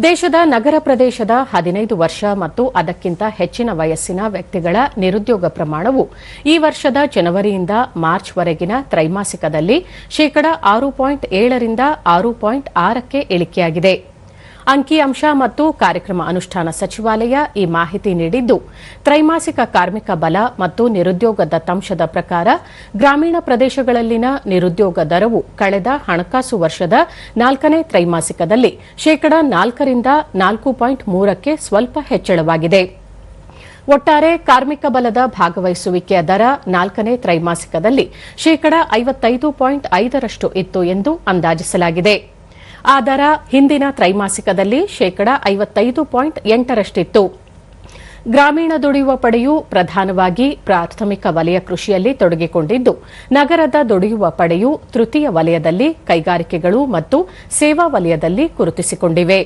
ದೇಶದ ನಗರ ಪ್ರದೇಶದ 15 ವರ್ಷ ಮತ್ತು ಅದಕ್ಕಿಂತ ಹೆಚ್ಚಿನ ವಯಸ್ಸಿನ ವ್ಯಕ್ತಿಗಳ ನಿರುದ್ಯೋಗ ಪ್ರಮಾಣವು ಈ ವರ್ಷದ ಜನವರಿಯಿಂದ ಮಾರ್ಚ್ವರೆಗಿನ ತ್ರೈಮಾಸಿಕದಲ್ಲಿ ಶೇಕಡಾ 6.7 ರಿಂದ 6.6ಕ್ಕೆ ಇಳಿಕೆಯಾಗಿದೆ. ಅಂಕಿಅಂಶ ಮತ್ತು ಕಾರ್ಯಕ್ರಮ ಅನುಷ್ಠಾನ ಸಚಿವಾಲಯ ಈ ಮಾಹಿತಿ ನೀಡಿದ್ದು, ತ್ರೈಮಾಸಿಕ ಕಾರ್ಮಿಕ ಬಲ ಮತ್ತು ನಿರುದ್ಯೋಗ ದತ್ತಾಂಶದ ಪ್ರಕಾರ ಗ್ರಾಮೀಣ ಪ್ರದೇಶಗಳಲ್ಲಿನ ನಿರುದ್ಯೋಗ ದರವು ಕಳೆದ ಹಣಕಾಸು ವರ್ಷದ 4ನೇ ತ್ರೈಮಾಸಿಕದಲ್ಲಿ ಶೇಕಡಾ 4 ರಿಂದ 4.3ಕ್ಕೆ ಸ್ವಲ್ಪ ಹೆಚ್ಚಳವಾಗಿದೆ. ಒಟ್ಟಾರೆ ಕಾರ್ಮಿಕ ಬಲದ ಭಾಗವಹಿಸುವಿಕೆಯ ದರ 4ನೇ ತ್ರೈಮಾಸಿಕದಲ್ಲಿ ಶೇಕಡಾ 55.5ರಷ್ಟು ಇತ್ತು ಎಂದು ಅಂದಾಜಿಸಲಾಗಿದೆ. ಆ ದರ ಹಿಂದಿನ ತ್ರೈಮಾಸಿಕದಲ್ಲಿ ಶೇಕಡಾ 55.8ರಷ್ಟಿತ್ತು. ಗ್ರಾಮೀಣ ದುಡಿಯುವ ಪಡೆಯು ಪ್ರಧಾನವಾಗಿ ಪ್ರಾಥಮಿಕ ವಲಯ ಕೃಷಿಯಲ್ಲಿ ತೊಡಗಿಕೊಂಡಿದ್ದು, ನಗರದ ದುಡಿಯುವ ಪಡೆಯು ತೃತೀಯ ವಲಯದಲ್ಲಿ, ಕೈಗಾರಿಕೆಗಳು ಮತ್ತು ಸೇವಾ ವಲಯದಲ್ಲಿ ಗುರುತಿಸಿಕೊಂಡಿವೆ.